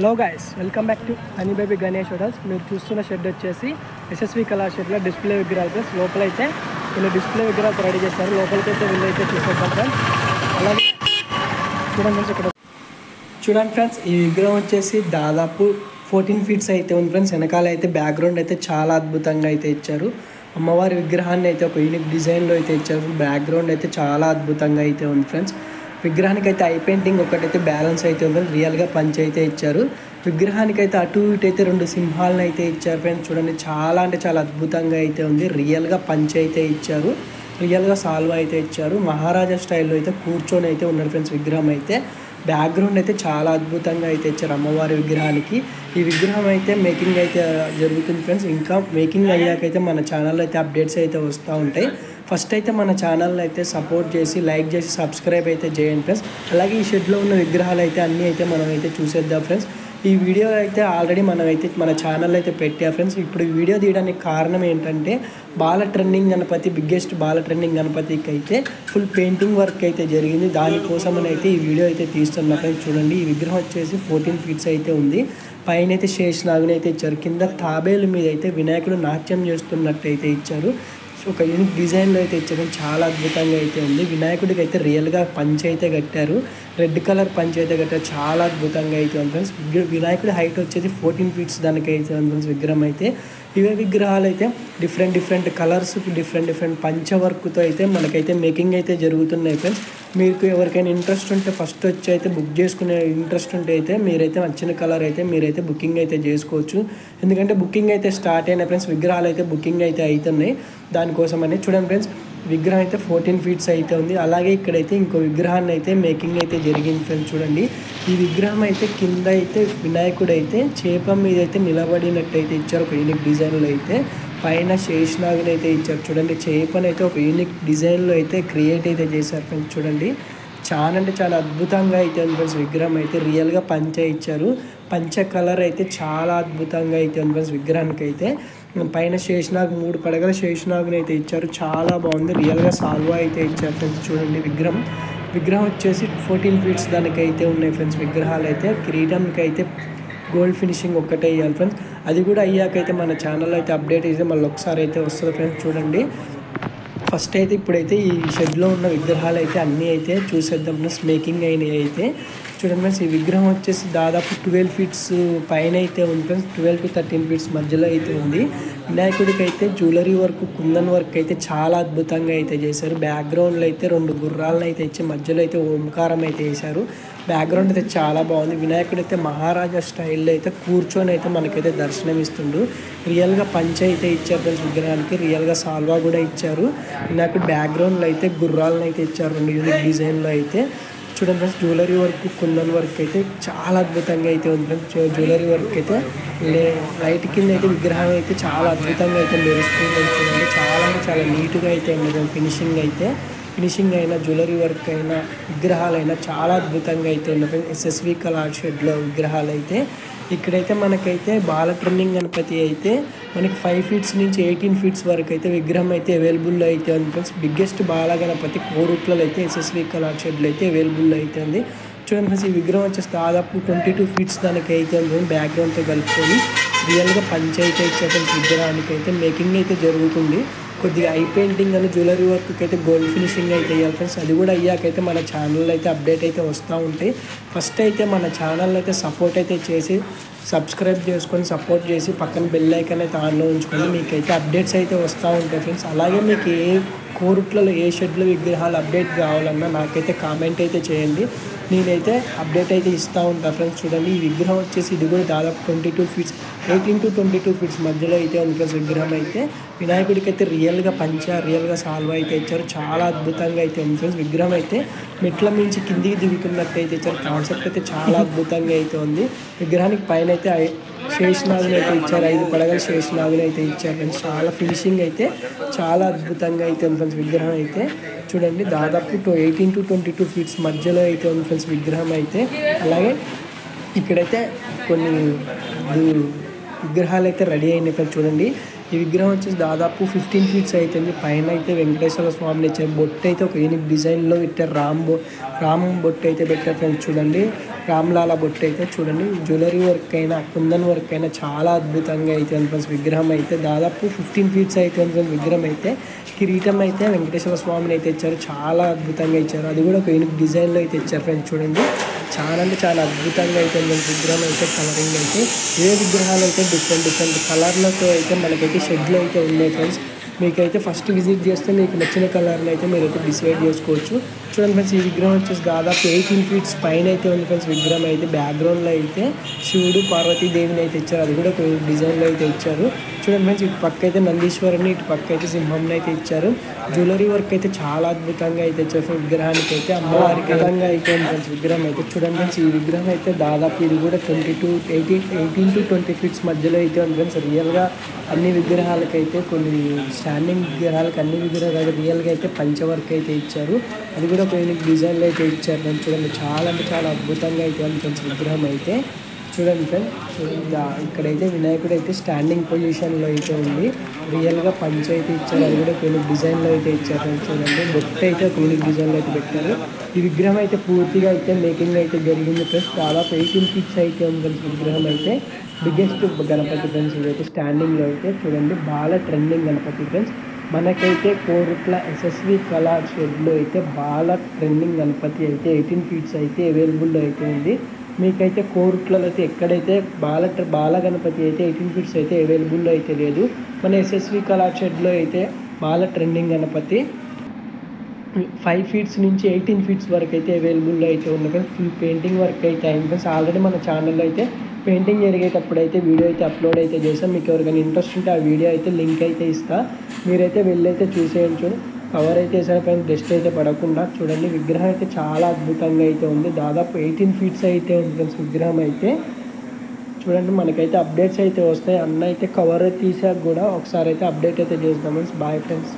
Hello guys, welcome back to honey baby Ganesh hotels. మీరు చూస్తున్న shed వచ్చేసి ఎస్ఎస్వి కళా షెడ్లో డిస్ప్లే విగ్రహాలు ప్లస్ లోపలైతే వీళ్ళు డిస్ప్లే విగ్రహాలు రెడీ చేస్తారు. లోపలికైతే వీళ్ళైతే చూసేద్దాం ఫ్రెండ్స్. అలాగే చూడండి ఫ్రెండ్స్, ఈ విగ్రహం వచ్చేసి దాదాపు 14 ఫీట్స్ అయితే ఉంది ఫ్రెండ్స్. వెనకాల అయితే బ్యాక్గ్రౌండ్ అయితే చాలా అద్భుతంగా అయితే ఇచ్చారు. అమ్మవారి విగ్రహాన్ని అయితే ఒక యూనిక్ డిజైన్లో అయితే ఇచ్చారు. బ్యాక్గ్రౌండ్ అయితే చాలా అద్భుతంగా అయితే ఉంది ఫ్రెండ్స్. విగ్రహానికి అయితే ఐ పెయింటింగ్ ఒకటైతే బ్యాలెన్స్ అయితే ఉంది, రియల్గా పంచ్ అయితే ఇచ్చారు. విగ్రహానికి అయితే అటు ఇటు అయితే 2 సింహాలను అయితే ఇచ్చారు ఫ్రెండ్స్. చూడండి, చాలా అంటే చాలా అద్భుతంగా అయితే ఉంది. రియల్గా పంచ్ అయితే ఇచ్చారు, రియల్గా సాల్వ్ అయితే ఇచ్చారు. మహారాజా స్టైల్లో అయితే కూర్చొని అయితే ఉన్నారు ఫ్రెండ్స్. విగ్రహం అయితే బ్యాక్గ్రౌండ్ అయితే చాలా అద్భుతంగా అయితే ఇచ్చారు అమ్మవారి విగ్రహానికి. ఈ విగ్రహం అయితే మేకింగ్ అయితే జరుగుతుంది ఫ్రెండ్స్. ఇంకా మేకింగ్ అయ్యాకైతే మన ఛానల్లో అయితే అప్డేట్స్ అయితే వస్తూ ఉంటాయి. ఫస్ట్ అయితే మన ఛానల్ని అయితే సపోర్ట్ చేసి లైక్ చేసి సబ్స్క్రైబ్ అయితే చేయండి ఫ్రెండ్స్. అలాగే ఈ షెడ్లో ఉన్న విగ్రహాలు అయితే అన్నీ అయితే మనం అయితే చూసేద్దాం ఫ్రెండ్స్. ఈ వీడియో అయితే ఆల్రెడీ మనం అయితే మన ఛానల్ అయితే పెట్టా ఫ్రెండ్స్. ఇప్పుడు ఈ వీడియో తీయడానికి కారణం ఏంటంటే బాల ట్రెండింగ్ గణపతి, బిగ్గెస్ట్ బాల ట్రెండింగ్ గణపతికి అయితే ఫుల్ పెయింటింగ్ వర్క్ అయితే జరిగింది. దానికోసమని అయితే ఈ వీడియో అయితే తీస్తున్నా ఫ్రెండ్స్. చూడండి, ఈ విగ్రహం వచ్చేసి 14 ఫీట్స్ అయితే ఉంది. పైన అయితే శేషనాగుని అయితే ఇచ్చారు. కింద తాబేలు మీద అయితే వినాయకుడు నాట్యం చేస్తున్నట్టు అయితే ఇచ్చారు. ఒక యూనిక్ డిజైన్లో అయితే ఇచ్చారు. చాలా అద్భుతంగా అయితే ఉంది. వినాయకుడికి అయితే రియల్గా పంచ్ అయితే కట్టారు, రెడ్ కలర్ పంచ్ అయితే కట్టారు. చాలా అద్భుతంగా అయితే ఉంది ఫ్రెండ్స్. వినాయకుడి హైట్ వచ్చేసి 14 ఫీట్స్ దానికి అయితే ఉంది ఫ్రెండ్స్. విగ్రహం అయితే ఇవే విగ్రహాలు అయితే డిఫరెంట్ కలర్స్, డిఫరెంట్ పంచ వర్క్తో అయితే మనకైతే మేకింగ్ అయితే జరుగుతున్నాయి ఫ్రెండ్స్. మీకు ఎవరికైనా ఇంట్రెస్ట్ ఉంటే ఫస్ట్ వచ్చి అయితే బుక్ చేసుకునే ఇంట్రెస్ట్ ఉంటే అయితే మీరైతే నచ్చిన కలర్ అయితే మీరైతే బుకింగ్ అయితే చేసుకోవచ్చు. ఎందుకంటే బుకింగ్ అయితే స్టార్ట్ అయినాయి ఫ్రెండ్స్. విగ్రహాలు అయితే బుకింగ్ అయితే అవుతున్నాయి. దానికోసమని చూడండి ఫ్రెండ్స్, విగ్రహం అయితే 14 ఫీట్స్ అయితే ఉంది. అలాగే ఇక్కడైతే ఇంకో విగ్రహాన్ని అయితే మేకింగ్ అయితే జరిగింది ఫ్రెండ్స్. చూడండి, ఈ విగ్రహం అయితే కింద అయితే వినాయకుడు అయితే చేప మీద అయితే నిలబడినట్టు అయితే ఇచ్చారు ఒక యూనిక్ డిజైన్లో అయితే. పైన శేషనాగుని అయితే ఇచ్చారు. చూడండి, చేపను అయితే ఒక యూనిక్ డిజైన్లో అయితే క్రియేట్ అయితే చేశారు ఫ్రెండ్స్. చూడండి, చాలా అంటే చాలా అద్భుతంగా అయితే ఉంది ఫ్రెండ్స్. విగ్రహం అయితే రియల్గా పంచ ఇచ్చారు. పంచ కలర్ అయితే చాలా అద్భుతంగా అయితే ఉంది ఫ్రెండ్స్. విగ్రహానికి అయితే పైన శేషనాగ్ 3 పడగల శేషనాగుని అయితే ఇచ్చారు. చాలా బాగుంది. రియల్గా సాల్వా అయితే ఇచ్చారు ఫ్రెండ్స్. చూడండి, విగ్రహం వచ్చేసి 14 ఫీట్స్ దానికి అయితే ఉన్నాయి ఫ్రెండ్స్. విగ్రహాలు అయితే కిరీటంకి అయితే గోల్డ్ ఫినిషింగ్ ఒక్కటే వేయాలి ఫ్రెండ్స్. అది కూడా అయ్యాకైతే మన ఛానల్లో అయితే అప్డేట్ అయితే మళ్ళీ ఒకసారి అయితే వస్తుంది ఫ్రెండ్స్. చూడండి, ఫస్ట్ అయితే ఇప్పుడైతే ఈ షెడ్లో ఉన్న విగ్రహాలు అయితే అన్నీ అయితే చూసేద్దాం ఫ్రెండ్స్. మేకింగ్ అయినవి అయితే చూడండి ఫ్రెండ్స్. ఈ విగ్రహం వచ్చేసి దాదాపు 12 ఫీట్స్ పైన అయితే ఉంది ఫ్రెండ్స్. 12 to 13 ఫీట్స్ మధ్యలో అయితే ఉంది. వినాయకుడికి అయితే జ్యువెలరీ వర్క్, కుందన్ వర్క్ అయితే చాలా అద్భుతంగా అయితే చేశారు. బ్యాక్గ్రౌండ్లో అయితే 2 గుర్రాలను అయితే ఇచ్చి మధ్యలో అయితే ఓంకారం అయితే వేశారు. బ్యాక్గ్రౌండ్ అయితే చాలా బాగుంది. వినాయకుడు అయితే మహారాజా స్టైల్లో అయితే కూర్చొని అయితే మనకైతే దర్శనం ఇస్తుండు. రియల్గా పంచ్ అయితే ఇచ్చారు ఫ్రెండ్స్. విగ్రహానికి రియల్గా సాల్వా కూడా ఇచ్చారు. వినాయకుడు బ్యాక్గ్రౌండ్లో అయితే గుర్రాలను అయితే ఇచ్చారు 2 యూనిక్ డిజైన్లో అయితే. చూడండి friends, jewellery work, kundan work అయితే చాలా అద్భుతంగా అయితే ఉంది ఫ్రెండ్స్. జ్యువెలరీ వర్క్ అయితే లైట్ కింద అయితే విగ్రహం అయితే చాలా అద్భుతంగా అయితే మెరుస్తుంది. చూడండి, చాలా అంటే చాలా నీట్గా అయితే ఉంది ఫినిషింగ్ అయితే. ఫినిషింగ్ అయినా జ్యువెలరీ వర్క్ అయినా విగ్రహాలైనా చాలా అద్భుతంగా అయితే ఉన్నాయి. ఎస్ఎస్వి కళా షెడ్లో విగ్రహాలు అయితే ఇక్కడైతే మనకైతే బాల ట్రెండింగ్ గణపతి అయితే మనకి 5 ఫీట్స్ నుంచి 18 ఫీట్స్ వరకు అయితే విగ్రహం అయితే అవైలబుల్లో అయితే ఉంది ఫ్రెండ్స్. బిగ్గెస్ట్ బాల గణపతి కోరుట్లలో అయితే ఎస్ఎస్వి కళా షెడ్లో అయితే అవైలబుల్లో అయితే ఉంది. చూడండి ఫ్రెండ్స్, ఈ విగ్రహం వచ్చేసి దాదాపు 22 ఫీట్స్ దానికి అయితే ఉంది. బ్యాక్గ్రౌండ్తో కలుపుకొని రియల్గా పంచాయతీ ఇచ్చే ఫ్రెండ్స్. విగ్రహానికి అయితే మేకింగ్ అయితే జరుగుతుంది. కొద్దిగా ఐ పెయింటింగ్ అని జ్యువెలరీ వర్క్కి అయితే గోల్డ్ ఫినిషింగ్ అయితే వేయాలి ఫ్రెండ్స్. అది కూడా అయ్యాకైతే మన ఛానల్లో అయితే అప్డేట్ అయితే వస్తూ ఉంటాయి. ఫస్ట్ అయితే మన ఛానల్ అయితే సపోర్ట్ అయితే చేసి సబ్స్క్రైబ్ చేసుకొని సపోర్ట్ చేసి పక్కన బెల్ ఐకాన్ అయితే ఆన్లో ఉంచుకొని మీకైతే అప్డేట్స్ అయితే వస్తూ ఉంటాయి ఫ్రెండ్స్. అలాగే మీకు ఏ కోరుట్లలో ఏ షెడ్లో విగ్రహాలు అప్డేట్ కావాలన్నా నాకైతే కామెంట్ అయితే చేయండి. నేనైతే అప్డేట్ అయితే ఇస్తూ ఉంటాను ఫ్రెండ్స్. చూడండి, ఈ విగ్రహం వచ్చేసి ఇది కూడా దాదాపు 22 ఫీట్స్ 18 to 22 ఫీట్స్ మధ్యలో అయితే ఉంది ఫ్రెండ్స్. విగ్రహం అయితే వినాయకుడికి అయితే రియల్గా రియల్గా సాల్వ్ అయితే ఇచ్చారు. చాలా అద్భుతంగా అయితే ఉంది ఫ్రెండ్స్. విగ్రహం అయితే మెట్ల మించి కిందికి దిగుతున్నట్టు అయితే ఇచ్చారు. కాన్సెప్ట్ అయితే చాలా అద్భుతంగా అయితే ఉంది. విగ్రహానికి పైన అయితే శేషనాగుని అయితే ఇచ్చారు. 5 పడగల శేషనాగుని అయితే ఇచ్చారు ఫ్రెండ్స్. చాలా ఫినిషింగ్ అయితే చాలా అద్భుతంగా అయితే ఉంది ఫ్రెండ్స్. విగ్రహం అయితే చూడండి, దాదాపు 18 to 22 ఫీట్స్ మధ్యలో అయితే ఉంది ఫ్రెండ్స్ విగ్రహం అయితే. అలాగే ఇక్కడైతే కొన్ని విగ్రహాలు అయితే రెడీ అయినాయి ఫ్రెండ్స్. చూడండి, ఈ విగ్రహం వచ్చేసి దాదాపు 15 ఫీట్స్ అవుతుంది. పైన అయితే వెంకటేశ్వర స్వామిని ఇచ్చారు. బొట్టు అయితే ఒక యూనిక్ డిజైన్లో పెట్టారు. రామ్ బొట్టు అయితే పెట్టారు ఫ్రెండ్స్. చూడండి, రామ్లాల బొట్టు అయితే చూడండి, జ్యువెలరీ వర్క్ అయినా కుందన్ వర్క్ అయినా చాలా అద్భుతంగా అయితే ఉంది ఫ్రెండ్స్. విగ్రహం అయితే దాదాపు 15 ఫీట్స్ అయితే ఉంది ఫ్రెండ్స్. విగ్రహం అయితే కిరీటం అయితే వెంకటేశ్వర స్వామిని అయితే ఇచ్చారు, చాలా అద్భుతంగా ఇచ్చారు. అది కూడా ఒక యూనిక్ డిజైన్లో అయితే ఇచ్చారు ఫ్రెండ్స్. చూడండి చాలా అంటే చాలా అద్భుతంగా అయితే ఉంది విగ్రహం అయితే. కలరింగ్ అయితే ఏ విగ్రహాలు అయితే డిఫరెంట్ కలర్లతో అయితే మనకైతే షెడ్లో అయితే ఉన్నాయి ఫ్రెండ్స్. మీకైతే ఫస్ట్ విజిట్ చేస్తే మీకు నచ్చిన కలర్ని అయితే మీరైతే డిసైడ్ చేసుకోవచ్చు. చూడండి ఫ్రెండ్స్, ఈ విగ్రహం వచ్చేసి దాదాపు 18 ఫీట్స్ పైన అయితే ఉంది ఫ్రెండ్స్. విగ్రహం అయితే బ్యాక్గ్రౌండ్లో అయితే శివుడు పార్వతీదేవిని అయితే ఇచ్చారు, అది కూడా ఒక డిజైన్లో అయితే ఇచ్చారు. చూడండి ఫ్రెండ్స్, ఇటు పక్క అయితే నందీశ్వరుని, ఇటు పక్క అయితే సింహంని అయితే ఇచ్చారు. జ్యువెలరీ వర్క్ అయితే చాలా అద్భుతంగా అయితే ఇచ్చారు విగ్రహానికి అయితే. అమ్మవారికి విధంగా అయితే ఉంది ఫ్రెండ్స్ విగ్రహం అయితే. చూడండి ఫ్రెండ్స్, ఈ విగ్రహం అయితే దాదాపు ఇది కూడా 18 to 20 ఫీట్స్ మధ్యలో అయితే ఉంది ఫ్రెండ్స్. రియల్గా అన్ని విగ్రహాలకైతే కొన్ని స్టాండింగ్ విగ్రహాలకు అన్ని విగ్రహాలు రియల్గా అయితే పంచవర్క్ అయితే ఇచ్చారు, అది కూడా ఒక యూనిక్ డిజైన్లో అయితే ఇచ్చారు ఫ్రెండ్స్. చూడండి చాలా అంటే చాలా అద్భుతంగా అయితే ఉంది ఫ్రెండ్స్ విగ్రహం అయితే. చూడండి ఫ్రెండ్స్, ఇక్కడైతే వినాయకుడు అయితే స్టాండింగ్ పొజిషన్లో అయితే ఉంది, రియల్గా పంచ అయితే ఇచ్చారు, అది కూడా ఒక యూనిక్ డిజైన్లో అయితే ఇచ్చారు ఫ్రెండ్స్. చూడండి బొట్టు అయితే ఒక యూనిక్ డిజైన్లో అయితే పెట్టారు. ఈ విగ్రహం అయితే పూర్తిగా అయితే మేకింగ్ అయితే జరిగింది ఫ్రెండ్స్. దాదాపు 18 ఫీట్స్ అయితే ఉంది ఫ్రెండ్స్ విగ్రహం అయితే. బిగ్గెస్ట్ గణపతి ఫ్రెండ్స్ ఇదైతే స్టాండింగ్లో అయితే. చూడండి బాగా ట్రెండింగ్ గణపతి ఫ్రెండ్స్. మనకైతే కోరుట్ల ఎస్ఎస్వి కళా షెడ్లో అయితే బాగా ట్రెండింగ్ గణపతి అయితే 18 ఫీట్స్ అయితే అవైలబుల్లో అయితే ఉంది. మీకైతే కోరుట్లలో అయితే ఎక్కడైతే బాల గణపతి అయితే 18 ఫీట్స్ అయితే అవైలబుల్లో అయితే లేదు. మన ఎస్ఎస్వి కళా షెడ్లో అయితే బాగా ట్రెండింగ్ గణపతి 5 ఫీట్స్ నుంచి 18 ఫీట్స్ వరకు అయితే అవైలబుల్లో అయితే ఉంది ఫ్రెండ్స్. ఫుల్ పెయింటింగ్ వర్క్ అయితే అయింది ఫ్రెండ్స్. ఆల్రెడీ మన ఛానల్లో అయితే పెయింటింగ్ జరిగేటప్పుడు అయితే వీడియో అయితే అప్లోడ్ అయితే చేస్తాం. మీకు ఎవరికైనా ఇంట్రెస్ట్ ఉంటే ఆ వీడియో అయితే లింక్ అయితే ఇస్తా, మీరైతే వెళ్ళైతే చూసేయచ్చు. కవర్ అయితే వేసాను కానీ డస్ట్ అయితే పడకుండా. చూడండి విగ్రహం అయితే చాలా అద్భుతంగా అయితే ఉంది. దాదాపు 18 ఫీట్స్ అయితే ఉంది ఫ్రెండ్స్ విగ్రహం అయితే. చూడండి మనకైతే అప్డేట్స్ అయితే వస్తాయి. అన్న అయితే కవర్ తీసాక కూడా ఒకసారి అయితే అప్డేట్ అయితే చేద్దాం ఫ్రెండ్స్. Bye friends.